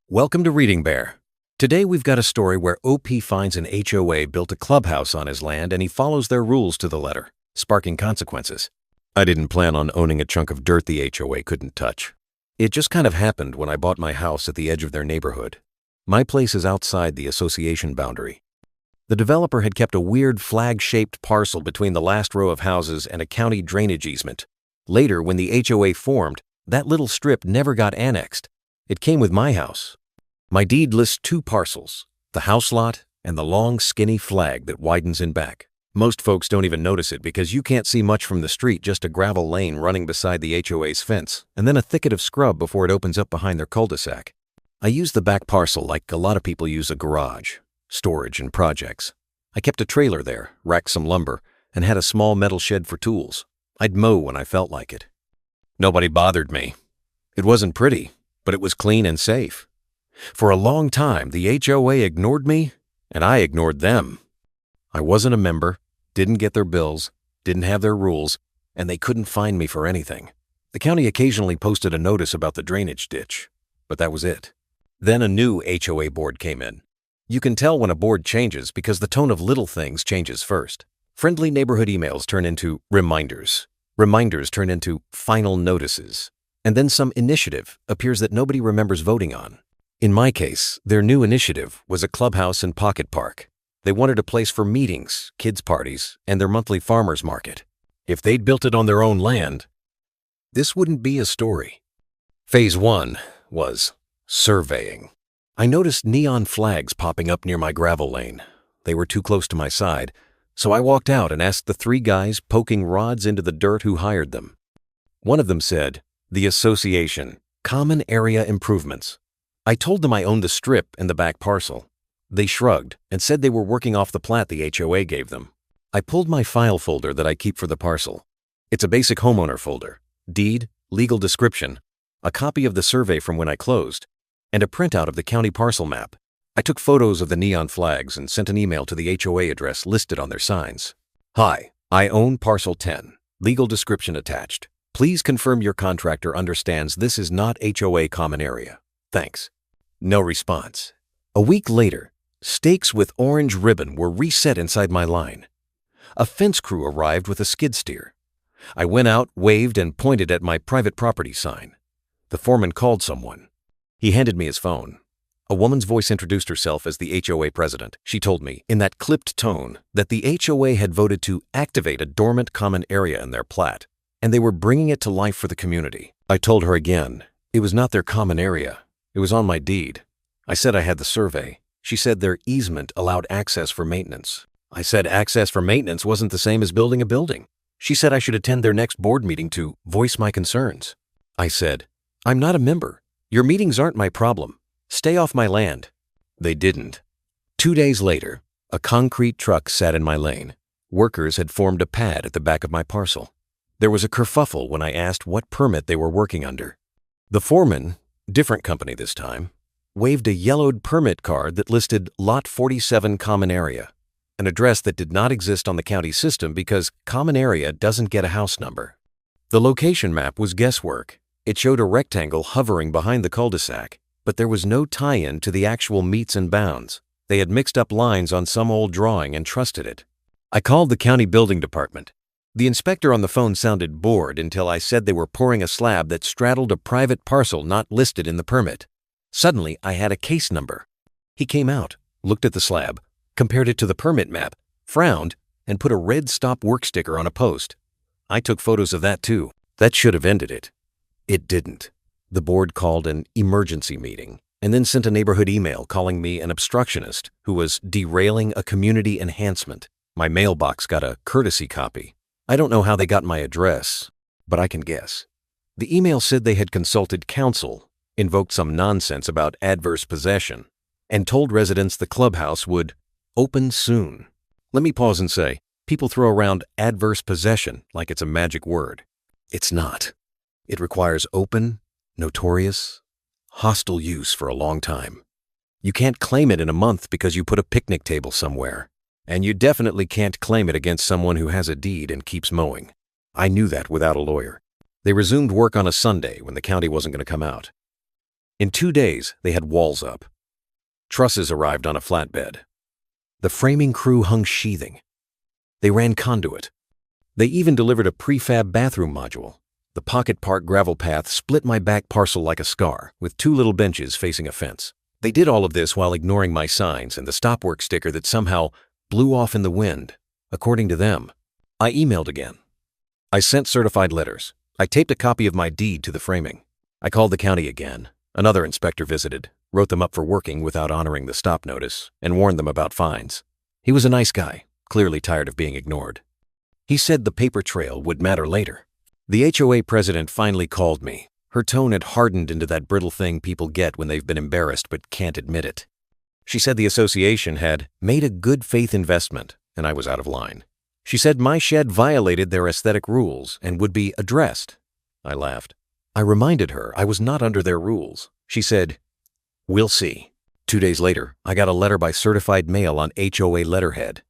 Welcome to Reading Bear. Today we've got a story where OP finds an HOA built a clubhouse on his land and he follows their rules to the letter, sparking consequences. I didn't plan on owning a chunk of dirt the HOA couldn't touch. It just kind of happened when I bought my house at the edge of their neighborhood. My place is outside the association boundary. The developer had kept a weird flag-shaped parcel between the last row of houses and a county drainage easement. Later, when the HOA formed, that little strip never got annexed. It came with my house. My deed lists two parcels, the house lot and the long, skinny flag that widens in back. Most folks don't even notice it because you can't see much from the street, just a gravel lane running beside the HOA's fence, and then a thicket of scrub before it opens up behind their cul-de-sac. I use the back parcel like a lot of people use a garage, storage and projects. I kept a trailer there, racked some lumber, and had a small metal shed for tools. I'd mow when I felt like it. Nobody bothered me. It wasn't pretty, but it was clean and safe. For a long time, the HOA ignored me, and I ignored them. I wasn't a member, didn't get their bills, didn't have their rules, and they couldn't find me for anything. The county occasionally posted a notice about the drainage ditch, but that was it. Then a new HOA board came in. You can tell when a board changes because the tone of little things changes first. Friendly neighborhood emails turn into reminders. Reminders turn into final notices. And then some initiative appears that nobody remembers voting on. In my case, their new initiative was a clubhouse and pocket park. They wanted a place for meetings, kids' parties, and their monthly farmers market. If they'd built it on their own land, this wouldn't be a story. Phase 1 was surveying. I noticed neon flags popping up near my gravel lane. They were too close to my side, so I walked out and asked the three guys poking rods into the dirt who hired them. One of them said, "The association, common area improvements." I told them I owned the strip and the back parcel. They shrugged and said they were working off the plat the HOA gave them. I pulled my file folder that I keep for the parcel. It's a basic homeowner folder, deed, legal description, a copy of the survey from when I closed, and a printout of the county parcel map. I took photos of the neon flags and sent an email to the HOA address listed on their signs. "Hi, I own parcel 10, legal description attached. Please confirm your contractor understands this is not HOA common area. Thanks." No response. A week later, stakes with orange ribbon were reset inside my line. A fence crew arrived with a skid steer. I went out, waved, and pointed at my private property sign. The foreman called someone. He handed me his phone. A woman's voice introduced herself as the HOA president. She told me, in that clipped tone, that the HOA had voted to activate a dormant common area in their plat, and they were bringing it to life for the community. I told her again, it was not their common area. It was on my deed. I said I had the survey. She said their easement allowed access for maintenance. I said access for maintenance wasn't the same as building a building. She said I should attend their next board meeting to voice my concerns. I said, "I'm not a member. Your meetings aren't my problem. Stay off my land." They didn't. 2 days later, a concrete truck sat in my lane. Workers had formed a pad at the back of my parcel. There was a kerfuffle when I asked what permit they were working under. The foreman, different company this time, waved a yellowed permit card that listed Lot 47 Common Area, an address that did not exist on the county system because Common Area doesn't get a house number. The location map was guesswork. It showed a rectangle hovering behind the cul-de-sac, but there was no tie-in to the actual meets and bounds. They had mixed up lines on some old drawing and trusted it. I called the county building department. The inspector on the phone sounded bored until I said they were pouring a slab that straddled a private parcel not listed in the permit. Suddenly, I had a case number. He came out, looked at the slab, compared it to the permit map, frowned, and put a red stop work sticker on a post. I took photos of that too. That should have ended it. It didn't. The board called an emergency meeting and then sent a neighborhood email calling me an obstructionist who was derailing a community enhancement. My mailbox got a courtesy copy. I don't know how they got my address, but I can guess. The email said they had consulted counsel, invoked some nonsense about adverse possession, and told residents the clubhouse would open soon. Let me pause and say, people throw around adverse possession like it's a magic word. It's not. It requires open, notorious, hostile use for a long time. You can't claim it in a month because you put a picnic table somewhere. And you definitely can't claim it against someone who has a deed and keeps mowing. I knew that without a lawyer. They resumed work on a Sunday when the county wasn't going to come out. In 2 days, they had walls up. Trusses arrived on a flatbed. The framing crew hung sheathing. They ran conduit. They even delivered a prefab bathroom module. The pocket park gravel path split my back parcel like a scar, with 2 little benches facing a fence. They did all of this while ignoring my signs and the stop work sticker that somehow blew off in the wind, according to them. I emailed again. I sent certified letters. I taped a copy of my deed to the framing. I called the county again. Another inspector visited, wrote them up for working without honoring the stop notice, and warned them about fines. He was a nice guy, clearly tired of being ignored. He said the paper trail would matter later. The HOA president finally called me. Her tone had hardened into that brittle thing people get when they've been embarrassed but can't admit it. She said the association had made a good faith investment, and I was out of line. She said my shed violated their aesthetic rules and would be addressed. I laughed. I reminded her I was not under their rules. She said, "We'll see." 2 days later, I got a letter by certified mail on HOA letterhead.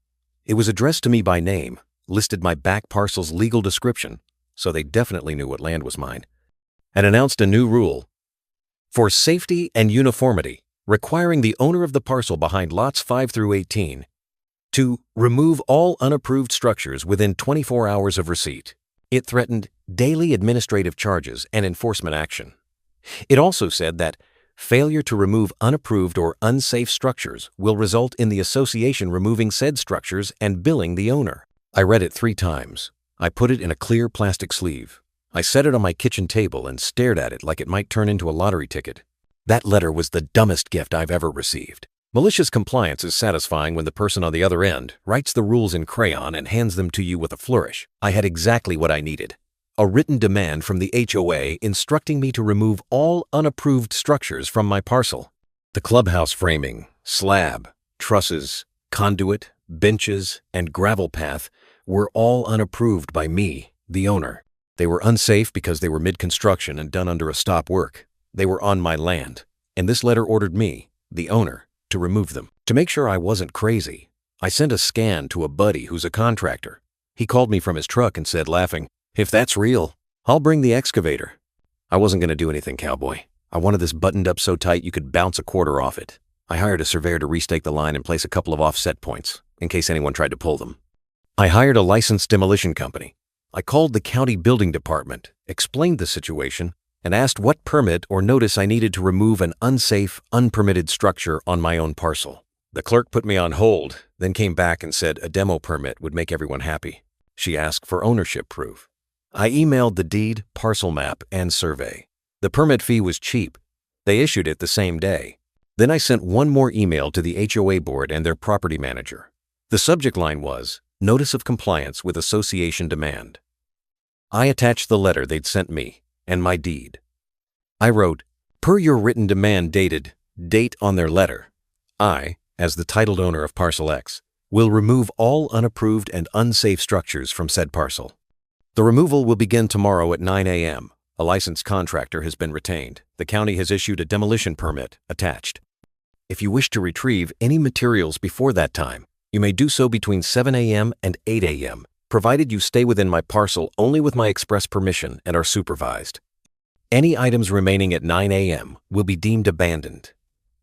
It was addressed to me by name, listed my back parcel's legal description, so they definitely knew what land was mine, and announced a new rule. For safety and uniformity, requiring the owner of the parcel behind lots 5 through 18 to remove all unapproved structures within 24 hours of receipt. It threatened daily administrative charges and enforcement action. It also said that failure to remove unapproved or unsafe structures will result in the association removing said structures and billing the owner. I read it 3 times. I put it in a clear plastic sleeve. I set it on my kitchen table and stared at it like it might turn into a lottery ticket. That letter was the dumbest gift I've ever received. Malicious compliance is satisfying when the person on the other end writes the rules in crayon and hands them to you with a flourish. I had exactly what I needed. A written demand from the HOA instructing me to remove all unapproved structures from my parcel. The clubhouse framing, slab, trusses, conduit, benches, and gravel path were all unapproved by me, the owner. They were unsafe because they were mid-construction and done under a stop work. They were on my land, and this letter ordered me, the owner, to remove them. To make sure I wasn't crazy, I sent a scan to a buddy who's a contractor. He called me from his truck and said, laughing, "If that's real, I'll bring the excavator." I wasn't going to do anything, cowboy. I wanted this buttoned up so tight you could bounce a quarter off it. I hired a surveyor to restake the line and place a couple of offset points, in case anyone tried to pull them. I hired a licensed demolition company. I called the county building department, explained the situation, and asked what permit or notice I needed to remove an unsafe, unpermitted structure on my own parcel. The clerk put me on hold, then came back and said a demo permit would make everyone happy. She asked for ownership proof. I emailed the deed, parcel map, and survey. The permit fee was cheap. They issued it the same day. Then I sent one more email to the HOA board and their property manager. The subject line was, "Notice of compliance with association demand." I attached the letter they'd sent me and my deed. I wrote, "Per your written demand dated, date on their letter, I, as the titled owner of Parcel X, will remove all unapproved and unsafe structures from said parcel. The removal will begin tomorrow at 9 a.m. A licensed contractor has been retained. The county has issued a demolition permit attached. If you wish to retrieve any materials before that time, you may do so between 7 a.m. and 8 a.m., provided you stay within my parcel only with my express permission and are supervised. Any items remaining at 9 a.m. will be deemed abandoned.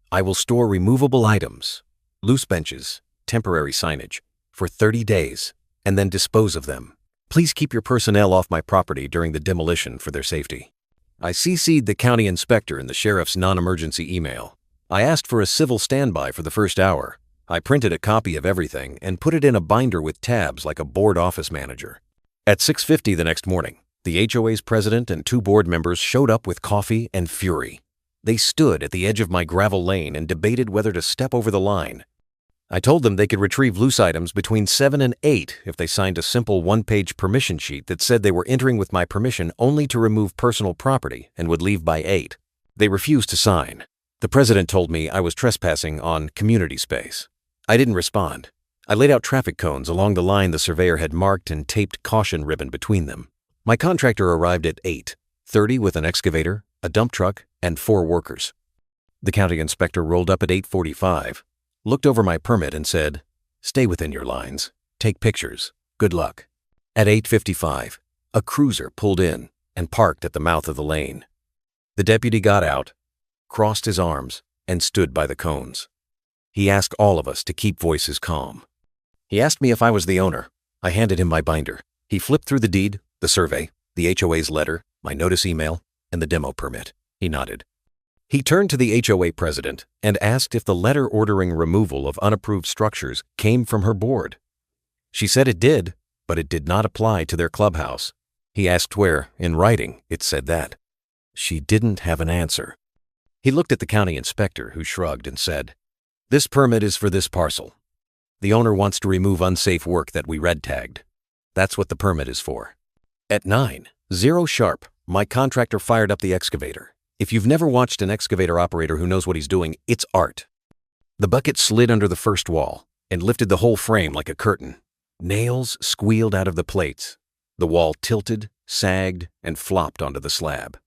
I will store removable items, loose benches, temporary signage, for 30 days, and then dispose of them. Please keep your personnel off my property during the demolition for their safety." I CC'd the county inspector in the sheriff's non-emergency email. I asked for a civil standby for the first hour. I printed a copy of everything and put it in a binder with tabs like a board office manager. At 6:50 the next morning, the HOA's president and 2 board members showed up with coffee and fury. They stood at the edge of my gravel lane and debated whether to step over the line. I told them they could retrieve loose items between 7 and 8 if they signed a simple 1-page permission sheet that said they were entering with my permission only to remove personal property and would leave by 8. They refused to sign. The president told me I was trespassing on community space. I didn't respond. I laid out traffic cones along the line the surveyor had marked and taped caution ribbon between them. My contractor arrived at 8:30 with an excavator, a dump truck, and 4 workers. The county inspector rolled up at 8:45, looked over my permit and said, "Stay within your lines. Take pictures. Good luck." At 8:55, a cruiser pulled in and parked at the mouth of the lane. The deputy got out, crossed his arms, and stood by the cones. He asked all of us to keep voices calm. He asked me if I was the owner. I handed him my binder. He flipped through the deed, the survey, the HOA's letter, my notice email, and the demo permit. He nodded. He turned to the HOA president and asked if the letter ordering removal of unapproved structures came from her board. She said it did, but it did not apply to their clubhouse. He asked where, in writing, it said that. She didn't have an answer. He looked at the county inspector, who shrugged and said, "This permit is for this parcel. The owner wants to remove unsafe work that we red tagged. That's what the permit is for." At 9:00 sharp, my contractor fired up the excavator. If you've never watched an excavator operator who knows what he's doing, it's art. The bucket slid under the first wall and lifted the whole frame like a curtain. Nails squealed out of the plates. The wall tilted, sagged, and flopped onto the slab.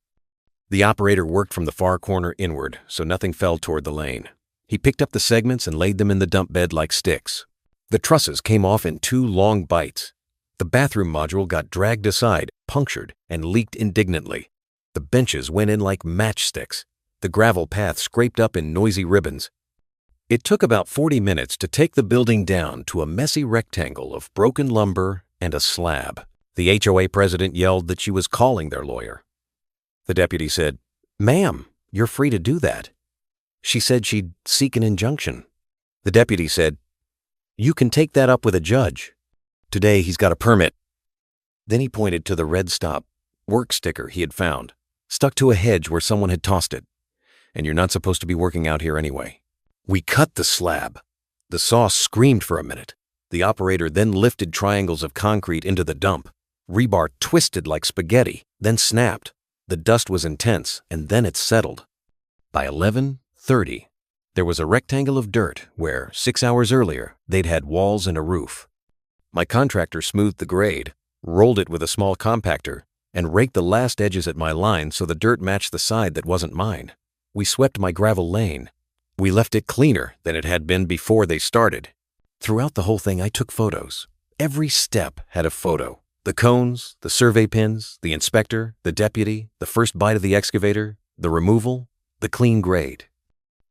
The operator worked from the far corner inward, so nothing fell toward the lane. He picked up the segments and laid them in the dump bed like sticks. The trusses came off in 2 long bites. The bathroom module got dragged aside, punctured, and leaked indignantly. The benches went in like matchsticks. The gravel path scraped up in noisy ribbons. It took about 40 minutes to take the building down to a messy rectangle of broken lumber and a slab. The HOA president yelled that she was calling their lawyer. The deputy said, "Ma'am, you're free to do that." She said she'd seek an injunction. The deputy said, "You can take that up with a judge. Today he's got a permit." Then he pointed to the red stop work sticker he had found, stuck to a hedge where someone had tossed it. "And you're not supposed to be working out here anyway." We cut the slab. The saw screamed for a minute. The operator then lifted triangles of concrete into the dump. Rebar twisted like spaghetti, then snapped. The dust was intense, and then it settled. By 11:30, there was a rectangle of dirt where, 6 hours earlier, they'd had walls and a roof. My contractor smoothed the grade, rolled it with a small compactor, and raked the last edges at my line so the dirt matched the side that wasn't mine. We swept my gravel lane. We left it cleaner than it had been before they started. Throughout the whole thing, I took photos. Every step had a photo. The cones, the survey pins, the inspector, the deputy, the first bite of the excavator, the removal, the clean grade.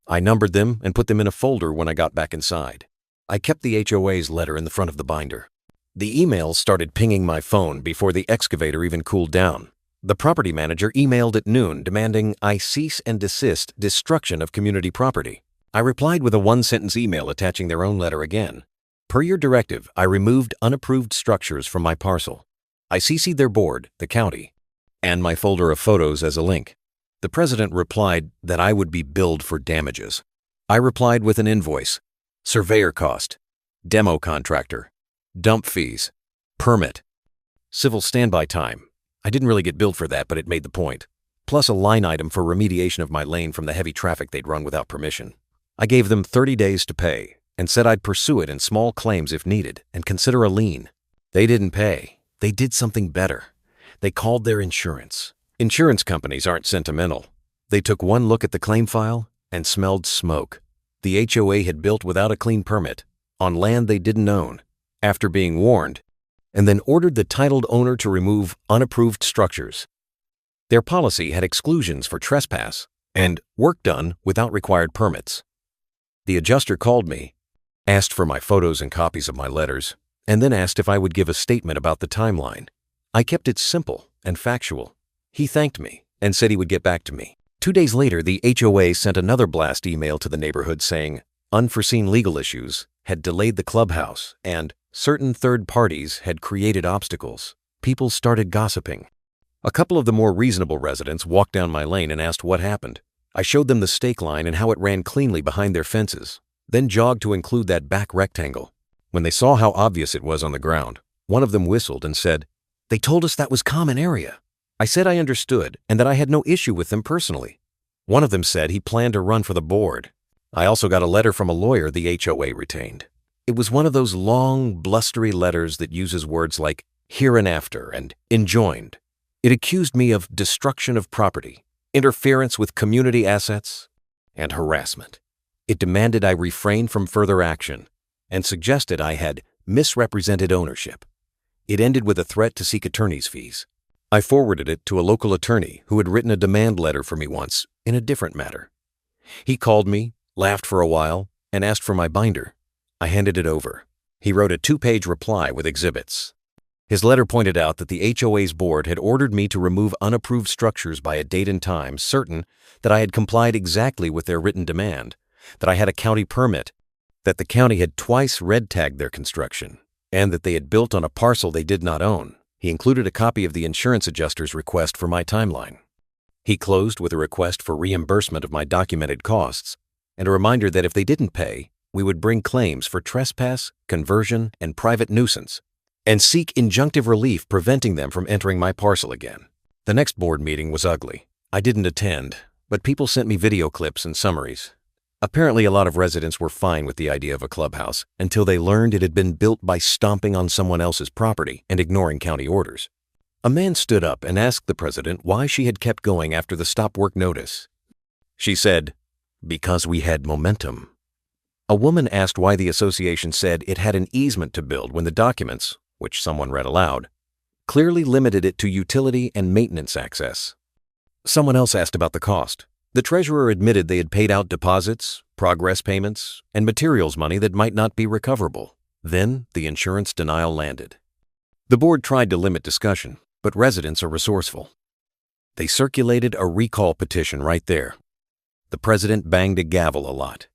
I numbered them and put them in a folder when I got back inside. I kept the HOA's letter in the front of the binder. The emails started pinging my phone before the excavator even cooled down. The property manager emailed at noon demanding I cease and desist destruction of community property. I replied with a 1-sentence email attaching their own letter again. Per your directive, I removed unapproved structures from my parcel. I CC'd their board, the county, and my folder of photos as a link. The president replied that I would be billed for damages. I replied with an invoice, surveyor cost, demo contractor, dump fees, permit, civil standby time. I didn't really get billed for that, but it made the point. Plus a line item for remediation of my lane from the heavy traffic they'd run without permission. I gave them 30 days to pay and said I'd pursue it in small claims if needed and consider a lien. They didn't pay. They did something better. They called their insurance. Insurance companies aren't sentimental. They took one look at the claim file and smelled smoke. The HOA had built without a clean permit, on land they didn't own, after being warned, and then ordered the titled owner to remove unapproved structures. Their policy had exclusions for trespass and work done without required permits. The adjuster called me, asked for my photos and copies of my letters, and then asked if I would give a statement about the timeline. I kept it simple and factual. He thanked me and said he would get back to me. 2 days later, the HOA sent another blast email to the neighborhood saying unforeseen legal issues had delayed the clubhouse and certain third parties had created obstacles. People started gossiping. A couple of the more reasonable residents walked down my lane and asked what happened. I showed them the stake line and how it ran cleanly behind their fences, then jogged to include that back rectangle. When they saw how obvious it was on the ground, one of them whistled and said, "They told us that was common area." I said I understood and that I had no issue with them personally. One of them said he planned to run for the board. I also got a letter from a lawyer the HOA retained. It was one of those long, blustery letters that uses words like hereinafter and enjoined. It accused me of destruction of property, interference with community assets, and harassment. It demanded I refrain from further action and suggested I had misrepresented ownership. It ended with a threat to seek attorney's fees. I forwarded it to a local attorney who had written a demand letter for me once in a different matter. He called me, laughed for a while, and asked for my binder. I handed it over. He wrote a 2-page reply with exhibits. His letter pointed out that the HOA's board had ordered me to remove unapproved structures by a date and time certain that I had complied exactly with their written demand, that I had a county permit, that the county had twice red-tagged their construction, and that they had built on a parcel they did not own. He included a copy of the insurance adjuster's request for my timeline. He closed with a request for reimbursement of my documented costs, and a reminder that if they didn't pay, we would bring claims for trespass, conversion, and private nuisance, and seek injunctive relief preventing them from entering my parcel again. The next board meeting was ugly. I didn't attend, but people sent me video clips and summaries. Apparently, a lot of residents were fine with the idea of a clubhouse until they learned it had been built by stomping on someone else's property and ignoring county orders. A man stood up and asked the president why she had kept going after the stop work notice. She said, "Because we had momentum." A woman asked why the association said it had an easement to build when the documents, which someone read aloud, clearly limited it to utility and maintenance access. Someone else asked about the cost. The treasurer admitted they had paid out deposits, progress payments, and materials money that might not be recoverable. Then the insurance denial landed. The board tried to limit discussion, but residents are resourceful. They circulated a recall petition right there. The president banged a gavel a lot.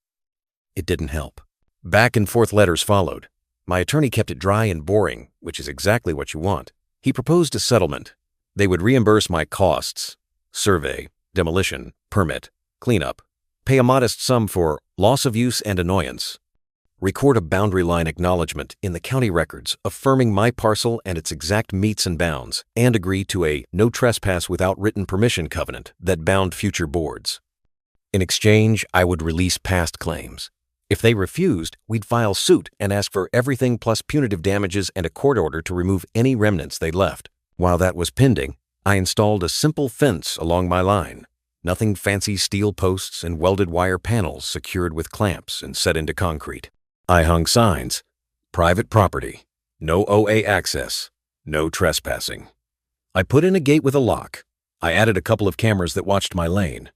It didn't help. Back and forth letters followed. My attorney kept it dry and boring, which is exactly what you want. He proposed a settlement. They would reimburse my costs, survey, demolition, permit, cleanup, pay a modest sum for loss of use and annoyance, record a boundary line acknowledgement in the county records affirming my parcel and its exact metes and bounds, and agree to a no trespass without written permission covenant that bound future boards. In exchange, I would release past claims. If they refused, we'd file suit and ask for everything plus punitive damages and a court order to remove any remnants they left. While that was pending, I installed a simple fence along my line. Nothing fancy steel posts and welded wire panels secured with clamps and set into concrete. I hung signs: private property, no OA access, no trespassing. I put in a gate with a lock. I added a couple of cameras that watched my lane.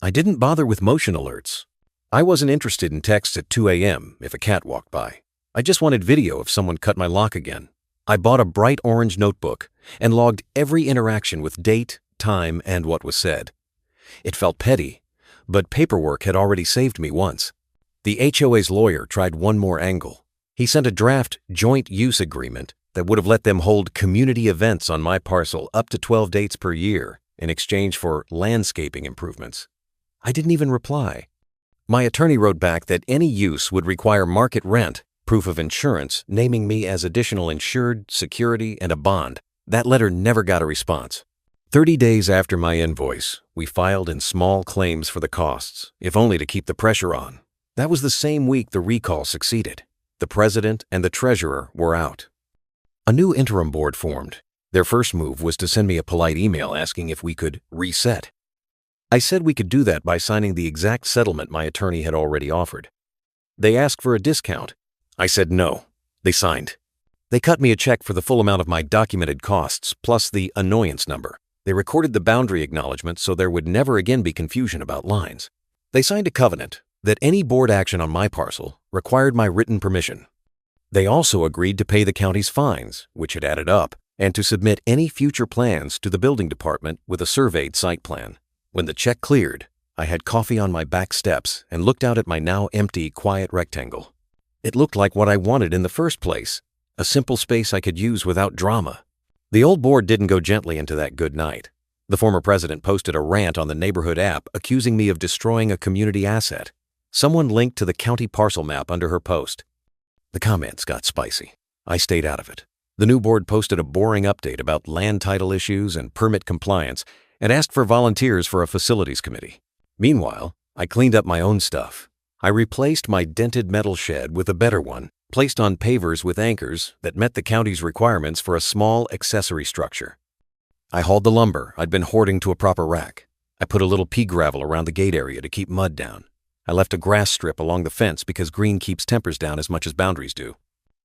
I didn't bother with motion alerts. I wasn't interested in texts at 2 a.m. if a cat walked by. I just wanted video if someone cut my lock again. I bought a bright orange notebook and logged every interaction with date, time, and what was said. It felt petty, but paperwork had already saved me once. The HOA's lawyer tried one more angle. He sent a draft joint use agreement that would have let them hold community events on my parcel up to 12 dates per year in exchange for landscaping improvements. I didn't even reply. My attorney wrote back that any use would require market rent, proof of insurance, naming me as additional insured, security, and a bond. That letter never got a response. 30 days after my invoice, we filed in small claims for the costs, if only to keep the pressure on. That was the same week the recall succeeded. The president and the treasurer were out. A new interim board formed. Their first move was to send me a polite email asking if we could reset. I said we could do that by signing the exact settlement my attorney had already offered. They asked for a discount. I said no. They signed. They cut me a check for the full amount of my documented costs, plus the annoyance number. They recorded the boundary acknowledgement so there would never again be confusion about lines. They signed a covenant that any board action on my parcel required my written permission. They also agreed to pay the county's fines, which had added up, and to submit any future plans to the building department with a surveyed site plan. When the check cleared, I had coffee on my back steps and looked out at my now empty, quiet rectangle. It looked like what I wanted in the first place, a simple space I could use without drama. The old board didn't go gently into that good night. The former president posted a rant on the neighborhood app accusing me of destroying a community asset. Someone linked to the county parcel map under her post. The comments got spicy. I stayed out of it. The new board posted a boring update about land title issues and permit compliance and asked for volunteers for a facilities committee. Meanwhile, I cleaned up my own stuff. I replaced my dented metal shed with a better one, placed on pavers with anchors that met the county's requirements for a small accessory structure. I hauled the lumber I'd been hoarding to a proper rack. I put a little pea gravel around the gate area to keep mud down. I left a grass strip along the fence because green keeps tempers down as much as boundaries do.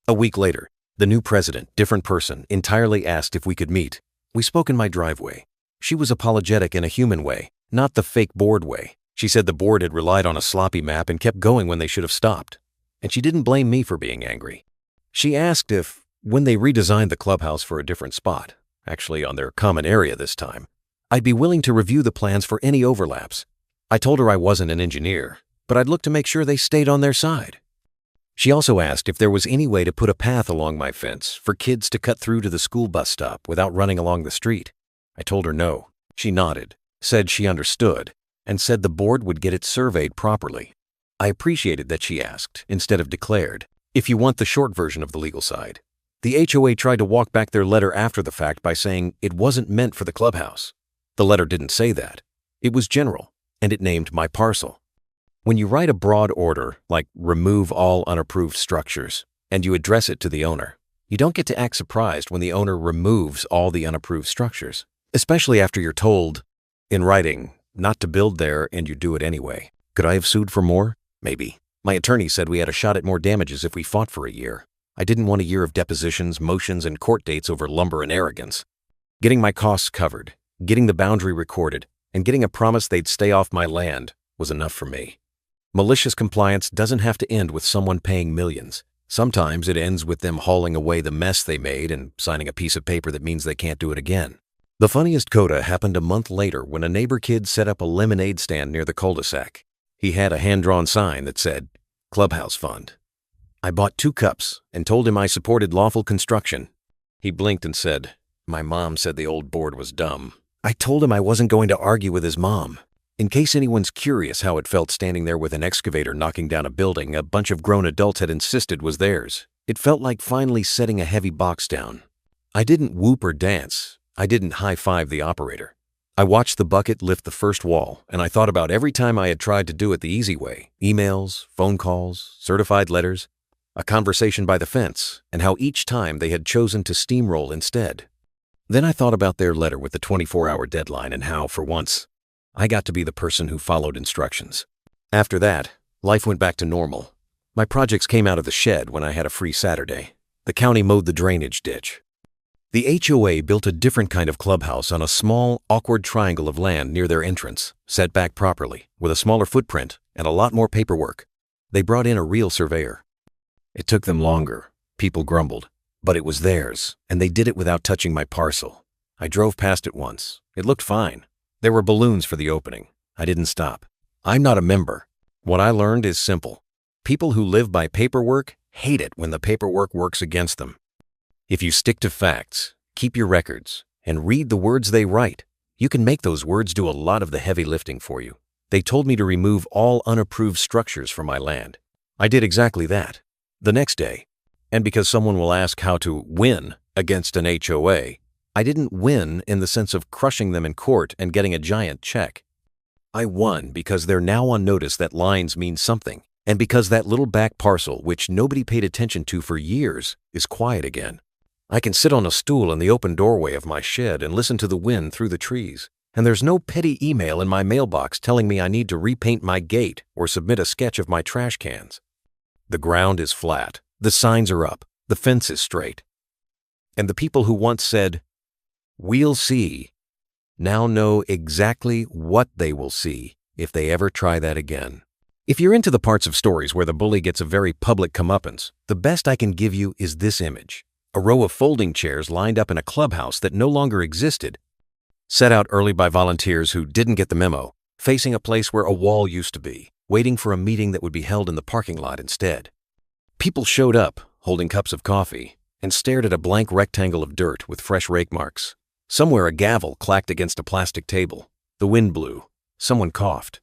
A week later, the new president, different person, entirely asked if we could meet. We spoke in my driveway. She was apologetic in a human way, not the fake bored way. She said the board had relied on a sloppy map and kept going when they should have stopped. And she didn't blame me for being angry. She asked if, when they redesigned the clubhouse for a different spot, actually on their common area this time, I'd be willing to review the plans for any overlaps. I told her I wasn't an engineer, but I'd look to make sure they stayed on their side. She also asked if there was any way to put a path along my fence for kids to cut through to the school bus stop without running along the street. I told her no. She nodded, said she understood, and said the board would get it surveyed properly. I appreciated that she asked, instead of declared, if you want the short version of the legal side. The HOA tried to walk back their letter after the fact by saying it wasn't meant for the clubhouse. The letter didn't say that. It was general, and it named my parcel. When you write a broad order, like remove all unapproved structures, and you address it to the owner, you don't get to act surprised when the owner removes all the unapproved structures, especially after you're told, in writing, not to build there and you do it anyway. Could I have sued for more? Maybe. My attorney said we had a shot at more damages if we fought for a year. I didn't want a year of depositions, motions, and court dates over lumber and arrogance. Getting my costs covered, getting the boundary recorded, and getting a promise they'd stay off my land was enough for me. Malicious compliance doesn't have to end with someone paying millions. Sometimes it ends with them hauling away the mess they made and signing a piece of paper that means they can't do it again. The funniest coda happened a month later when a neighbor kid set up a lemonade stand near the cul-de-sac. He had a hand-drawn sign that said, Clubhouse Fund. I bought 2 cups and told him I supported lawful construction. He blinked and said, my mom said the old board was dumb. I told him I wasn't going to argue with his mom. In case anyone's curious how it felt standing there with an excavator knocking down a building a bunch of grown adults had insisted was theirs, it felt like finally setting a heavy box down. I didn't whoop or dance. I didn't high-five the operator. I watched the bucket lift the first wall, and I thought about every time I had tried to do it the easy way, emails, phone calls, certified letters, a conversation by the fence, and how each time they had chosen to steamroll instead. Then I thought about their letter with the 24-hour deadline and how, for once, I got to be the person who followed instructions. After that, life went back to normal. My projects came out of the shed when I had a free Saturday. The county mowed the drainage ditch. The HOA built a different kind of clubhouse on a small, awkward triangle of land near their entrance, set back properly, with a smaller footprint and a lot more paperwork. They brought in a real surveyor. It took them longer, people grumbled, but it was theirs, and they did it without touching my parcel. I drove past it once. It looked fine. There were balloons for the opening. I didn't stop. I'm not a member. What I learned is simple. People who live by paperwork hate it when the paperwork works against them. If you stick to facts, keep your records, and read the words they write, you can make those words do a lot of the heavy lifting for you. They told me to remove all unapproved structures from my land. I did exactly that. The next day, and because someone will ask how to win against an HOA, I didn't win in the sense of crushing them in court and getting a giant check. I won because they're now on notice that lines mean something, and because that little back parcel, which nobody paid attention to for years, is quiet again. I can sit on a stool in the open doorway of my shed and listen to the wind through the trees, and there's no petty email in my mailbox telling me I need to repaint my gate or submit a sketch of my trash cans. The ground is flat, the signs are up, the fence is straight. And the people who once said, "We'll see," now know exactly what they will see if they ever try that again. If you're into the parts of stories where the bully gets a very public comeuppance, the best I can give you is this image. A row of folding chairs lined up in a clubhouse that no longer existed, set out early by volunteers who didn't get the memo, facing a place where a wall used to be, waiting for a meeting that would be held in the parking lot instead. People showed up, holding cups of coffee, and stared at a blank rectangle of dirt with fresh rake marks. Somewhere a gavel clacked against a plastic table. The wind blew. Someone coughed.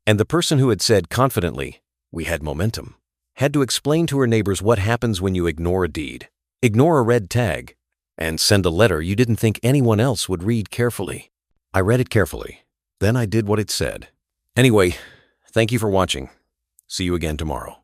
And the person who had said confidently, "We had momentum," had to explain to her neighbors what happens when you ignore a deed, ignore a red tag, and send a letter you didn't think anyone else would read carefully. I read it carefully. Then I did what it said. Anyway, thank you for watching. See you again tomorrow.